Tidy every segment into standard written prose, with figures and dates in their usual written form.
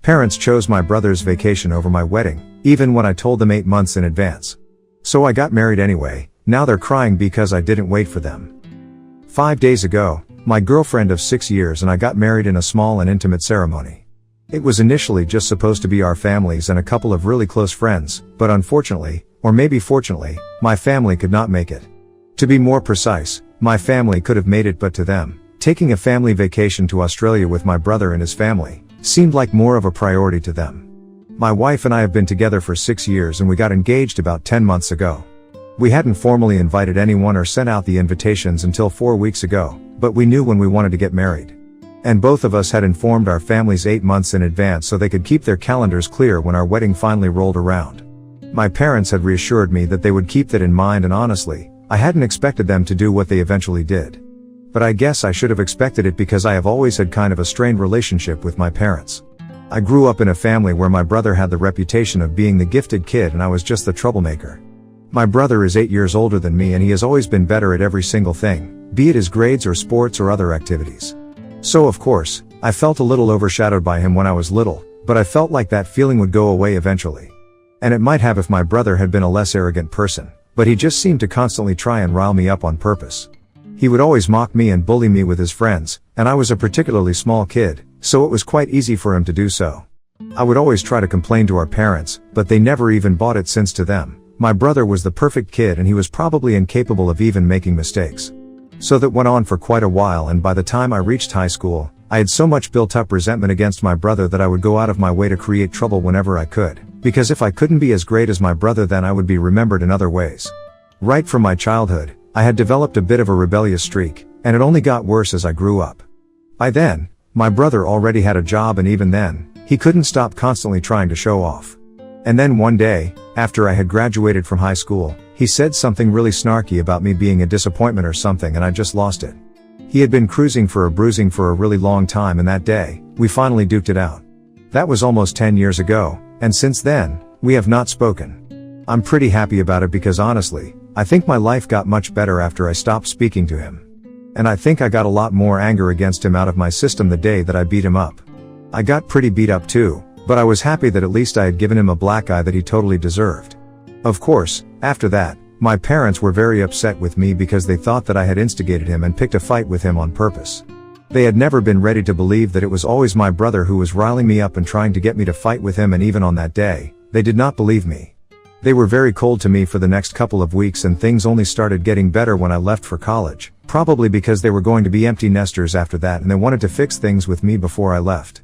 Parents chose my brother's vacation over my wedding, even when I told them 8 months in advance. So I got married anyway. Now they're crying because I didn't wait for them. 5 days ago, my girlfriend of 6 years and I got married in a small and intimate ceremony. It was initially just supposed to be our families and a couple of really close friends, but unfortunately, or maybe fortunately, my family could not make it. To be more precise, my family could have made it, but to them, taking a family vacation to Australia with my brother and his family seemed like more of a priority to them. My wife and I have been together for 6 years and we got engaged about 10 months ago. We hadn't formally invited anyone or sent out the invitations until 4 weeks ago, but we knew when we wanted to get married. And both of us had informed our families 8 months in advance so they could keep their calendars clear when our wedding finally rolled around. My parents had reassured me that they would keep that in mind, and honestly, I hadn't expected them to do what they eventually did. But I guess I should have expected it because I have always had kind of a strained relationship with my parents. I grew up in a family where my brother had the reputation of being the gifted kid and I was just the troublemaker. My brother is 8 years older than me and he has always been better at every single thing, be it his grades or sports or other activities. So of course, I felt a little overshadowed by him when I was little, but I felt like that feeling would go away eventually. And it might have if my brother had been a less arrogant person, but he just seemed to constantly try and rile me up on purpose. He would always mock me and bully me with his friends, and I was a particularly small kid, so it was quite easy for him to do so. I would always try to complain to our parents, but they never even bought it, since to them, my brother was the perfect kid and he was probably incapable of even making mistakes. So that went on for quite a while, and by the time I reached high school, I had so much built up resentment against my brother that I would go out of my way to create trouble whenever I could, because if I couldn't be as great as my brother then I would be remembered in other ways. Right from my childhood, I had developed a bit of a rebellious streak, and it only got worse as I grew up. By then, my brother already had a job, and even then, he couldn't stop constantly trying to show off. And then one day, after I had graduated from high school, he said something really snarky about me being a disappointment or something, and I just lost it. He had been cruising for a bruising for a really long time, and that day, we finally duked it out. That was almost 10 years ago, and since then, we have not spoken. I'm pretty happy about it because honestly, I think my life got much better after I stopped speaking to him. And I think I got a lot more anger against him out of my system the day that I beat him up. I got pretty beat up too, but I was happy that at least I had given him a black eye that he totally deserved. Of course, after that, my parents were very upset with me because they thought that I had instigated him and picked a fight with him on purpose. They had never been ready to believe that it was always my brother who was riling me up and trying to get me to fight with him, and even on that day, they did not believe me. They were very cold to me for the next couple of weeks, and things only started getting better when I left for college, probably because they were going to be empty nesters after that and they wanted to fix things with me before I left.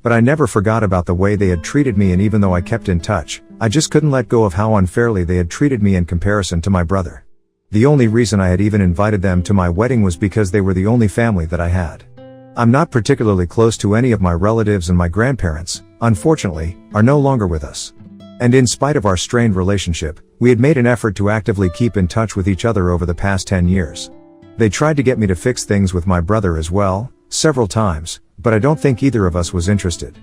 But I never forgot about the way they had treated me, and even though I kept in touch, I just couldn't let go of how unfairly they had treated me in comparison to my brother. The only reason I had even invited them to my wedding was because they were the only family that I had. I'm not particularly close to any of my relatives, and my grandparents, unfortunately, are no longer with us. And in spite of our strained relationship, we had made an effort to actively keep in touch with each other over the past 10 years. They tried to get me to fix things with my brother as well, several times, but I don't think either of us was interested.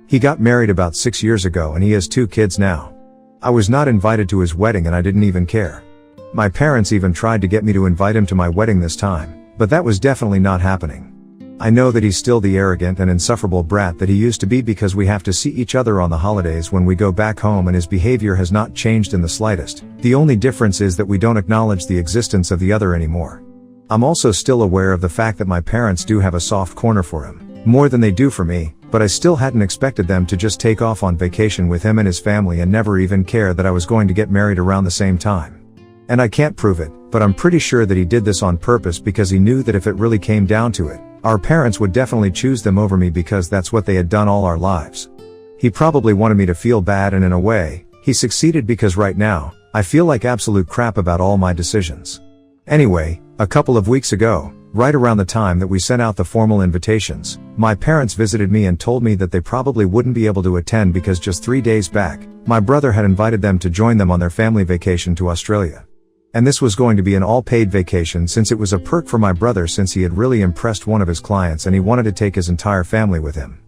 He got married about 6 years ago and he has 2 kids now. I was not invited to his wedding and I didn't even care. My parents even tried to get me to invite him to my wedding this time, but that was definitely not happening. I know that he's still the arrogant and insufferable brat that he used to be because we have to see each other on the holidays when we go back home, and his behavior has not changed in the slightest. The only difference is that we don't acknowledge the existence of the other anymore. I'm also still aware of the fact that my parents do have a soft corner for him, more than they do for me, but I still hadn't expected them to just take off on vacation with him and his family and never even care that I was going to get married around the same time. And I can't prove it, but I'm pretty sure that he did this on purpose because he knew that if it really came down to it, our parents would definitely choose them over me because that's what they had done all our lives. He probably wanted me to feel bad, and in a way, he succeeded because right now, I feel like absolute crap about all my decisions. Anyway, a couple of weeks ago, right around the time that we sent out the formal invitations, my parents visited me and told me that they probably wouldn't be able to attend because just 3 days back, my brother had invited them to join them on their family vacation to Australia. And this was going to be an all-paid vacation since it was a perk for my brother since he had really impressed one of his clients and he wanted to take his entire family with him.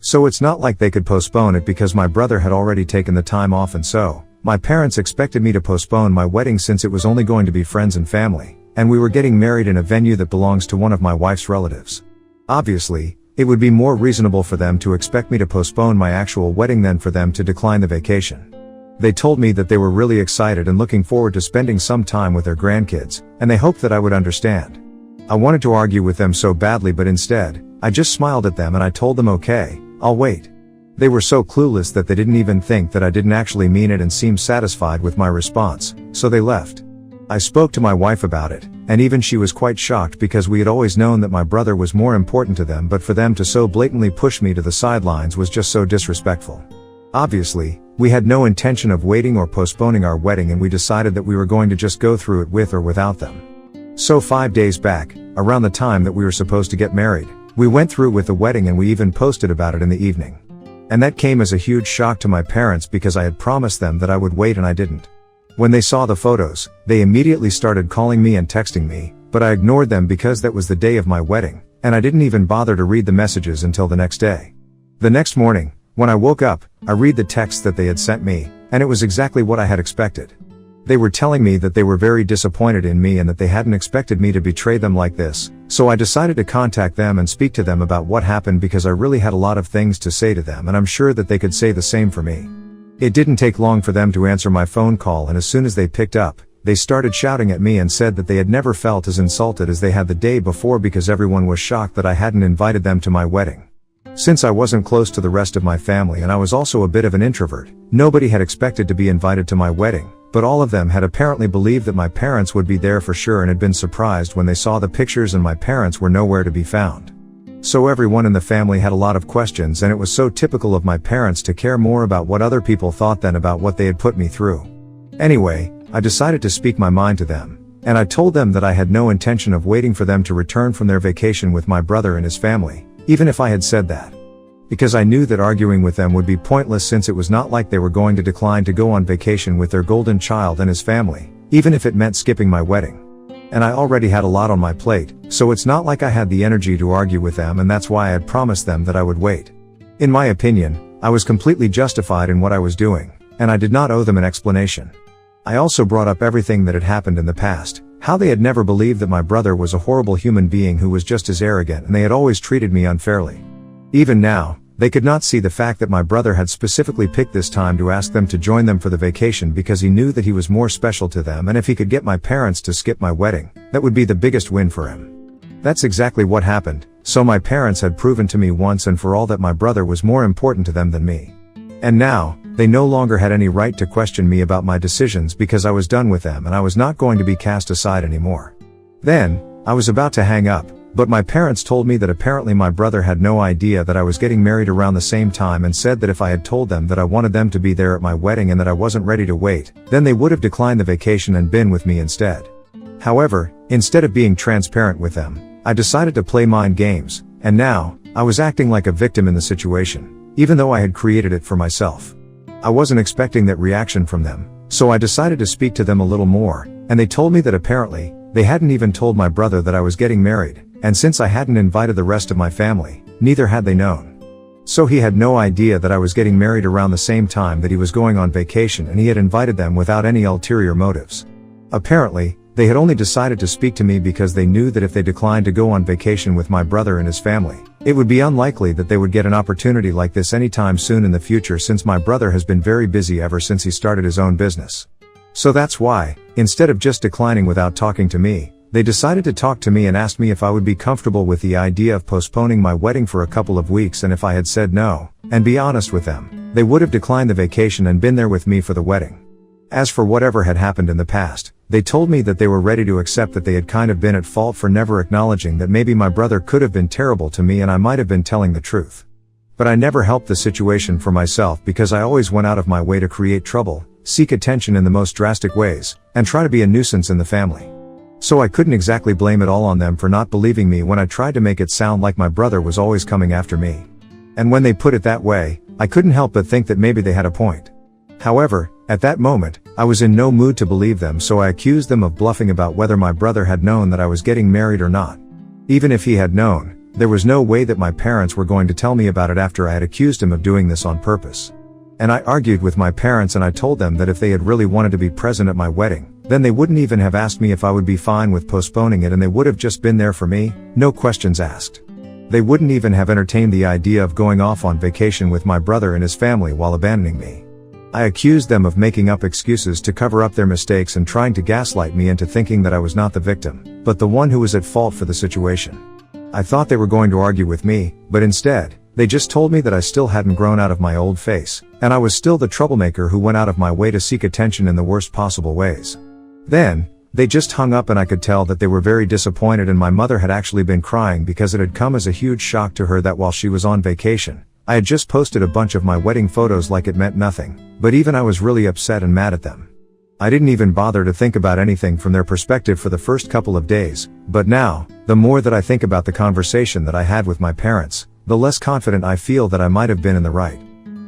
So it's not like they could postpone it because my brother had already taken the time off, and so, my parents expected me to postpone my wedding since it was only going to be friends and family, and we were getting married in a venue that belongs to one of my wife's relatives. Obviously, It would be more reasonable for them to expect me to postpone my actual wedding than for them to decline the vacation. They told me that they were really excited and looking forward to spending some time with their grandkids, and they hoped that I would understand. I wanted to argue with them so badly, but instead, I just smiled at them and I told them, okay, I'll wait. They were so clueless that they didn't even think that I didn't actually mean it and seemed satisfied with my response, so they left. I spoke to my wife about it, and even she was quite shocked because we had always known that my brother was more important to them, but for them to so blatantly push me to the sidelines was just so disrespectful. Obviously, we had no intention of waiting or postponing our wedding, and we decided that we were going to just go through it with or without them. So 5 days back, around the time that we were supposed to get married, we went through with the wedding and we even posted about it in the evening. And that came as a huge shock to my parents because I had promised them that I would wait and I didn't. When they saw the photos, they immediately started calling me and texting me, but I ignored them because that was the day of my wedding, and I didn't even bother to read the messages until the next day. The next morning, when I woke up, I read the text that they had sent me, and it was exactly what I had expected. They were telling me that they were very disappointed in me and that they hadn't expected me to betray them like this, so I decided to contact them and speak to them about what happened because I really had a lot of things to say to them, and I'm sure that they could say the same for me. It didn't take long for them to answer my phone call, and as soon as they picked up, they started shouting at me and said that they had never felt as insulted as they had the day before because everyone was shocked that I hadn't invited them to my wedding. Since I wasn't close to the rest of my family and I was also a bit of an introvert, nobody had expected to be invited to my wedding, but all of them had apparently believed that my parents would be there for sure and had been surprised when they saw the pictures and my parents were nowhere to be found. So everyone in the family had a lot of questions, and it was so typical of my parents to care more about what other people thought than about what they had put me through. Anyway, I decided to speak my mind to them, and I told them that I had no intention of waiting for them to return from their vacation with my brother and his family, even if I had said that. Because I knew that arguing with them would be pointless since it was not like they were going to decline to go on vacation with their golden child and his family, even if it meant skipping my wedding. And I already had a lot on my plate, so it's not like I had the energy to argue with them, and that's why I had promised them that I would wait. In my opinion, I was completely justified in what I was doing, and I did not owe them an explanation. I also brought up everything that had happened in the past, how they had never believed that my brother was a horrible human being who was just as arrogant, and they had always treated me unfairly. Even now, they could not see the fact that my brother had specifically picked this time to ask them to join them for the vacation because he knew that he was more special to them, and if he could get my parents to skip my wedding, that would be the biggest win for him. That's exactly what happened, so my parents had proven to me once and for all that my brother was more important to them than me. And now, they no longer had any right to question me about my decisions because I was done with them and I was not going to be cast aside anymore. Then, I was about to hang up, but my parents told me that apparently my brother had no idea that I was getting married around the same time and said that if I had told them that I wanted them to be there at my wedding and that I wasn't ready to wait, then they would have declined the vacation and been with me instead. However, instead of being transparent with them, I decided to play mind games, and now, I was acting like a victim in the situation, even though I had created it for myself. I wasn't expecting that reaction from them, so I decided to speak to them a little more, and they told me that apparently, they hadn't even told my brother that I was getting married, and since I hadn't invited the rest of my family, neither had they known. So he had no idea that I was getting married around the same time that he was going on vacation, and he had invited them without any ulterior motives. Apparently, they had only decided to speak to me because they knew that if they declined to go on vacation with my brother and his family, it would be unlikely that they would get an opportunity like this anytime soon in the future, since my brother has been very busy ever since he started his own business. So that's why, instead of just declining without talking to me, they decided to talk to me and asked me if I would be comfortable with the idea of postponing my wedding for a couple of weeks, and if I had said no, and be honest with them, they would have declined the vacation and been there with me for the wedding. As for whatever had happened in the past, they told me that they were ready to accept that they had kind of been at fault for never acknowledging that maybe my brother could have been terrible to me and I might have been telling the truth. But I never helped the situation for myself because I always went out of my way to create trouble, seek attention in the most drastic ways, and try to be a nuisance in the family. So I couldn't exactly blame it all on them for not believing me when I tried to make it sound like my brother was always coming after me. And when they put it that way, I couldn't help but think that maybe they had a point. However, at that moment, I was in no mood to believe them, so I accused them of bluffing about whether my brother had known that I was getting married or not. Even if he had known, there was no way that my parents were going to tell me about it after I had accused him of doing this on purpose. And I argued with my parents and I told them that if they had really wanted to be present at my wedding, then they wouldn't even have asked me if I would be fine with postponing it, and they would have just been there for me, no questions asked. They wouldn't even have entertained the idea of going off on vacation with my brother and his family while abandoning me. I accused them of making up excuses to cover up their mistakes and trying to gaslight me into thinking that I was not the victim, but the one who was at fault for the situation. I thought they were going to argue with me, but instead, they just told me that I still hadn't grown out of my old face, and I was still the troublemaker who went out of my way to seek attention in the worst possible ways. Then, they just hung up and I could tell that they were very disappointed, and my mother had actually been crying because it had come as a huge shock to her that while she was on vacation, I had just posted a bunch of my wedding photos like it meant nothing, but even I was really upset and mad at them. I didn't even bother to think about anything from their perspective for the first couple of days, but now, the more that I think about the conversation that I had with my parents, the less confident I feel that I might have been in the right.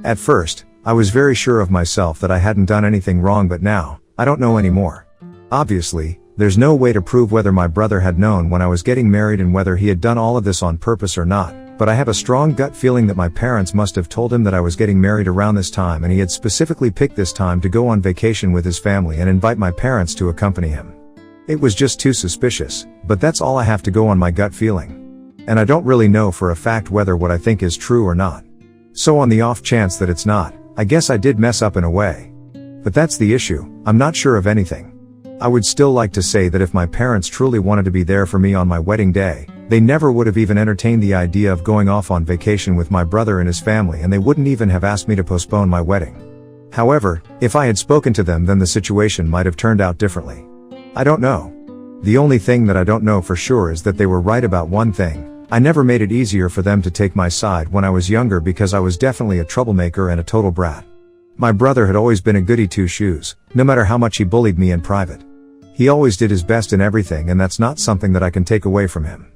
At first, I was very sure of myself that I hadn't done anything wrong, but now, I don't know anymore. Obviously, there's no way to prove whether my brother had known when I was getting married and whether he had done all of this on purpose or not, but I have a strong gut feeling that my parents must have told him that I was getting married around this time, and he had specifically picked this time to go on vacation with his family and invite my parents to accompany him. It was just too suspicious, but that's all I have to go on my gut feeling. And I don't really know for a fact whether what I think is true or not. So on the off chance that it's not, I guess I did mess up in a way. But that's the issue, I'm not sure of anything. I would still like to say that if my parents truly wanted to be there for me on my wedding day, they never would have even entertained the idea of going off on vacation with my brother and his family, and they wouldn't even have asked me to postpone my wedding. However, if I had spoken to them, then the situation might have turned out differently. I don't know. The only thing that I don't know for sure is that they were right about one thing. I never made it easier for them to take my side when I was younger because I was definitely a troublemaker and a total brat. My brother had always been a goody two-shoes, no matter how much he bullied me in private. He always did his best in everything, and that's not something that I can take away from him.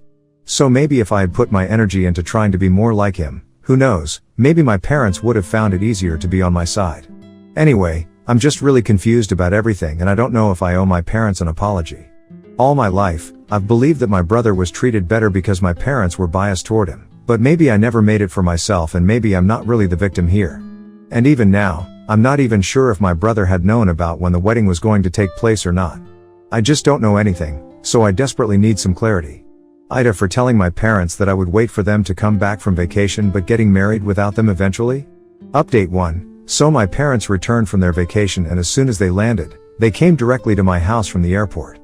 So maybe if I had put my energy into trying to be more like him, who knows, maybe my parents would have found it easier to be on my side. Anyway, I'm just really confused about everything, and I don't know if I owe my parents an apology. All my life, I've believed that my brother was treated better because my parents were biased toward him, but maybe I never made it for myself, and maybe I'm not really the victim here. And even now, I'm not even sure if my brother had known about when the wedding was going to take place or not. I just don't know anything, so I desperately need some clarity. Ida for telling my parents that I would wait for them to come back from vacation but getting married without them eventually? Update 1. So my parents returned from their vacation, and as soon as they landed, they came directly to my house from the airport.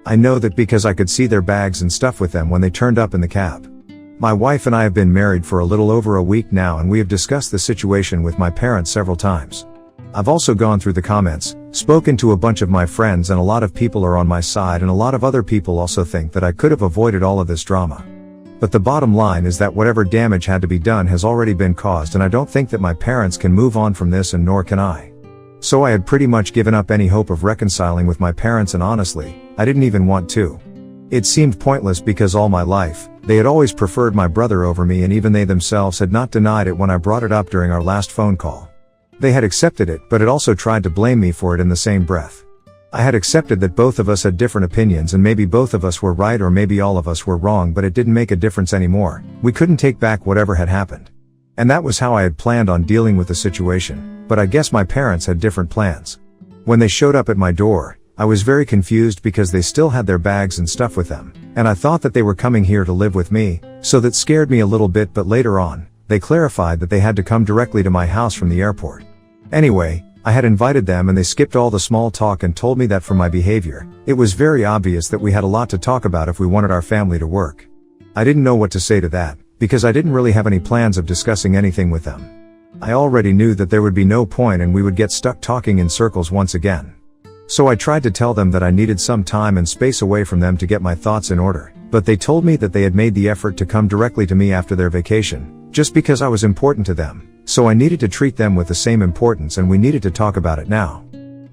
I know that because I could see their bags and stuff with them when they turned up in the cab. My wife and I have been married for a little over a week now, and we have discussed the situation with my parents several times. I've also gone through the comments, spoken to a bunch of my friends, and a lot of people are on my side, and a lot of other people also think that I could have avoided all of this drama. But the bottom line is that whatever damage had to be done has already been caused, and I don't think that my parents can move on from this, and nor can I. So I had pretty much given up any hope of reconciling with my parents, and honestly, I didn't even want to. It seemed pointless because all my life, they had always preferred my brother over me, and even they themselves had not denied it when I brought it up during our last phone call. They had accepted it, but had also tried to blame me for it in the same breath. I had accepted that both of us had different opinions, and maybe both of us were right or maybe all of us were wrong, but it didn't make a difference anymore. We couldn't take back whatever had happened. And that was how I had planned on dealing with the situation, but I guess my parents had different plans. When they showed up at my door, I was very confused because they still had their bags and stuff with them, and I thought that they were coming here to live with me, so that scared me a little bit, but later on, they clarified that they had to come directly to my house from the airport. Anyway, I had invited them and they skipped all the small talk and told me that for my behavior, it was very obvious that we had a lot to talk about if we wanted our family to work. I didn't know what to say to that, because I didn't really have any plans of discussing anything with them. I already knew that there would be no point and we would get stuck talking in circles once again. So I tried to tell them that I needed some time and space away from them to get my thoughts in order, but they told me that they had made the effort to come directly to me after their vacation, just because I was important to them, so I needed to treat them with the same importance and we needed to talk about it now.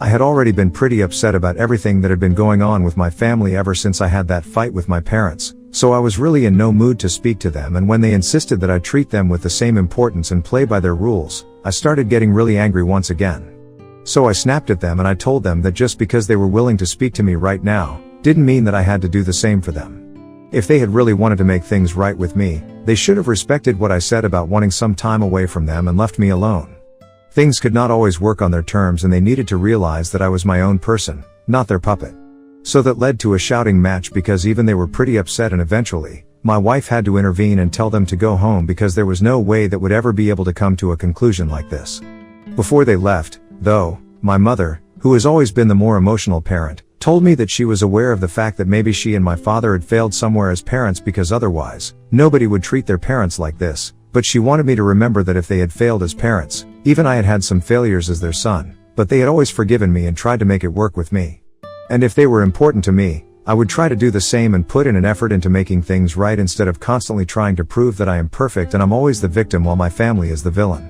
I had already been pretty upset about everything that had been going on with my family ever since I had that fight with my parents, so I was really in no mood to speak to them, and when they insisted that I treat them with the same importance and play by their rules, I started getting really angry once again. So I snapped at them and I told them that just because they were willing to speak to me right now, didn't mean that I had to do the same for them. If they had really wanted to make things right with me, they should have respected what I said about wanting some time away from them and left me alone. Things could not always work on their terms, and they needed to realize that I was my own person, not their puppet. So that led to a shouting match because even they were pretty upset, and eventually, my wife had to intervene and tell them to go home because there was no way that would ever be able to come to a conclusion like this. Before they left, though, my mother, who has always been the more emotional parent, told me that she was aware of the fact that maybe she and my father had failed somewhere as parents because otherwise, nobody would treat their parents like this, but she wanted me to remember that if they had failed as parents, even I had had some failures as their son, but they had always forgiven me and tried to make it work with me. And if they were important to me, I would try to do the same and put in an effort into making things right instead of constantly trying to prove that I am perfect and I'm always the victim while my family is the villain.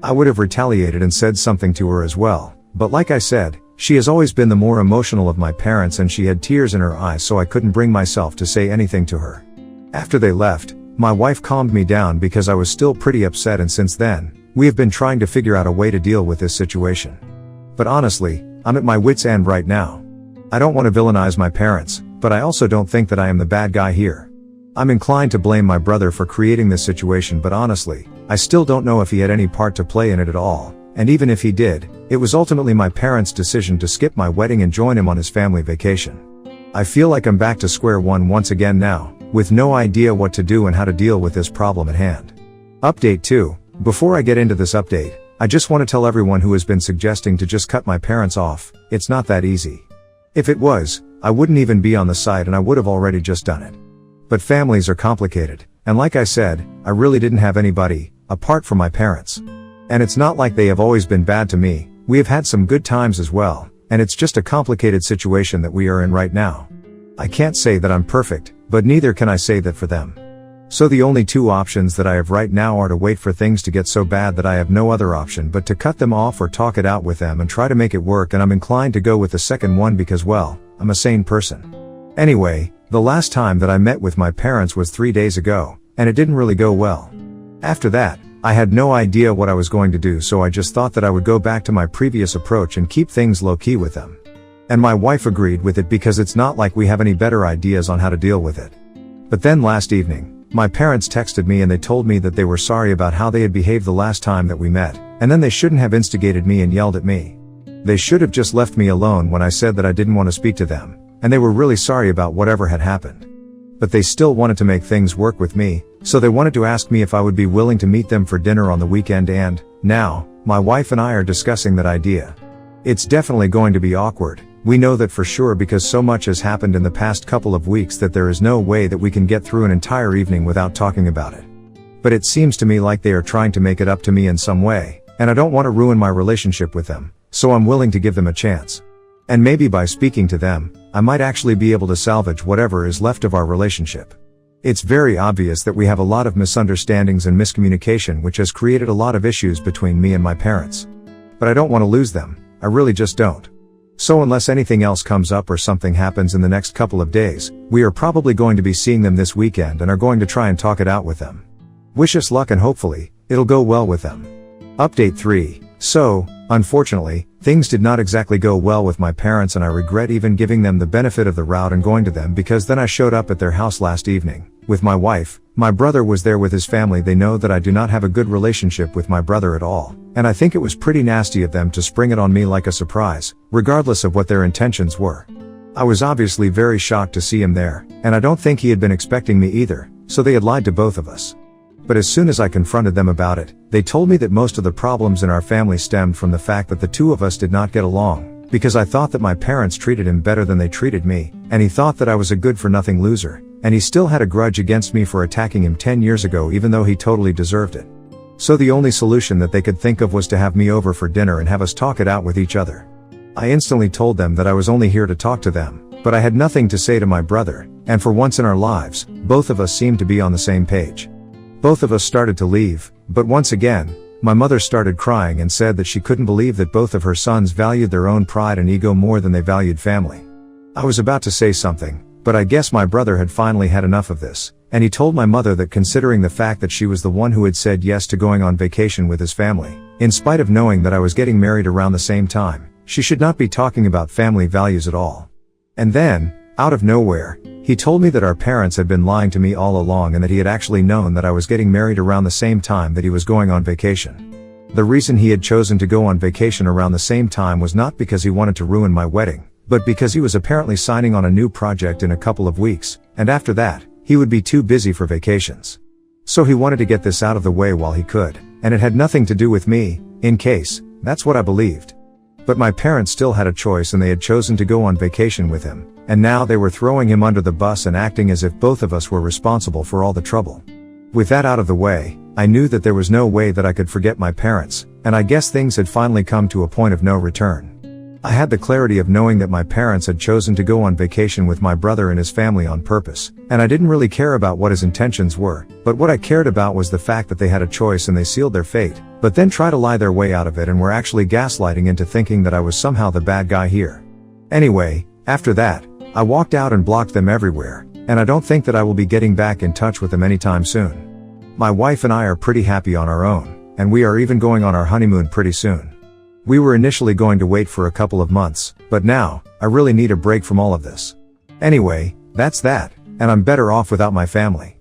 I would have retaliated and said something to her as well, but like I said, she has always been the more emotional of my parents and she had tears in her eyes, so I couldn't bring myself to say anything to her. After they left, my wife calmed me down because I was still pretty upset, and since then, we have been trying to figure out a way to deal with this situation. But honestly, I'm at my wit's end right now. I don't want to villainize my parents, but I also don't think that I am the bad guy here. I'm inclined to blame my brother for creating this situation, but honestly, I still don't know if he had any part to play in it at all, and even if he did, it was ultimately my parents' decision to skip my wedding and join him on his family vacation. I feel like I'm back to square one once again now, with no idea what to do and how to deal with this problem at hand. Update 2. Before I get into this update, I just want to tell everyone who has been suggesting to just cut my parents off, it's not that easy. If it was, I wouldn't even be on the site and I would have already just done it. But families are complicated, and like I said, I really didn't have anybody, apart from my parents. And it's not like they have always been bad to me, we have had some good times as well, and it's just a complicated situation that we are in right now. I can't say that I'm perfect, but neither can I say that for them. So the only two options that I have right now are to wait for things to get so bad that I have no other option but to cut them off or talk it out with them and try to make it work, and I'm inclined to go with the second one because, well, I'm a sane person. Anyway, the last time that I met with my parents was 3 days ago, and it didn't really go well. After that, I had no idea what I was going to do, so I just thought that I would go back to my previous approach and keep things low-key with them. And my wife agreed with it because it's not like we have any better ideas on how to deal with it. But then last evening, my parents texted me and they told me that they were sorry about how they had behaved the last time that we met, and then they shouldn't have instigated me and yelled at me. They should have just left me alone when I said that I didn't want to speak to them, and they were really sorry about whatever had happened. But they still wanted to make things work with me, so they wanted to ask me if I would be willing to meet them for dinner on the weekend, and now, my wife and I are discussing that idea. It's definitely going to be awkward. We know that for sure because so much has happened in the past couple of weeks that there is no way that we can get through an entire evening without talking about it. But it seems to me like they are trying to make it up to me in some way, and I don't want to ruin my relationship with them, so I'm willing to give them a chance. And maybe by speaking to them, I might actually be able to salvage whatever is left of our relationship. It's very obvious that we have a lot of misunderstandings and miscommunication, which has created a lot of issues between me and my parents. But I don't want to lose them, I really just don't. So unless anything else comes up or something happens in the next couple of days, we are probably going to be seeing them this weekend and are going to try and talk it out with them. Wish us luck and hopefully, it'll go well with them. Update 3. So, unfortunately, things did not exactly go well with my parents, and I regret even giving them the benefit of the doubt and going to them, because then I showed up at their house last evening, with my wife. My brother was there with his family. They know that I do not have a good relationship with my brother at all, and I think it was pretty nasty of them to spring it on me like a surprise, regardless of what their intentions were. I was obviously very shocked to see him there, and I don't think he had been expecting me either, so they had lied to both of us. But as soon as I confronted them about it, they told me that most of the problems in our family stemmed from the fact that the two of us did not get along, because I thought that my parents treated him better than they treated me, and he thought that I was a good-for-nothing loser, and he still had a grudge against me for attacking him 10 years ago even though he totally deserved it. So the only solution that they could think of was to have me over for dinner and have us talk it out with each other. I instantly told them that I was only here to talk to them, but I had nothing to say to my brother, and for once in our lives, both of us seemed to be on the same page. Both of us started to leave, but once again, my mother started crying and said that she couldn't believe that both of her sons valued their own pride and ego more than they valued family. I was about to say something, but I guess my brother had finally had enough of this, and he told my mother that considering the fact that she was the one who had said yes to going on vacation with his family, in spite of knowing that I was getting married around the same time, she should not be talking about family values at all. And then, out of nowhere, he told me that our parents had been lying to me all along and that he had actually known that I was getting married around the same time that he was going on vacation. The reason he had chosen to go on vacation around the same time was not because he wanted to ruin my wedding, but because he was apparently signing on a new project in a couple of weeks, and after that, he would be too busy for vacations. So he wanted to get this out of the way while he could, and it had nothing to do with me, in case, that's what I believed. But my parents still had a choice and they had chosen to go on vacation with him, and now they were throwing him under the bus and acting as if both of us were responsible for all the trouble. With that out of the way, I knew that there was no way that I could forget my parents, and I guess things had finally come to a point of no return. I had the clarity of knowing that my parents had chosen to go on vacation with my brother and his family on purpose, and I didn't really care about what his intentions were, but what I cared about was the fact that they had a choice and they sealed their fate, but then try to lie their way out of it and were actually gaslighting into thinking that I was somehow the bad guy here. Anyway, after that, I walked out and blocked them everywhere, and I don't think that I will be getting back in touch with them anytime soon. My wife and I are pretty happy on our own, and we are even going on our honeymoon pretty soon. We were initially going to wait for a couple of months, but now, I really need a break from all of this. Anyway, that's that, and I'm better off without my family.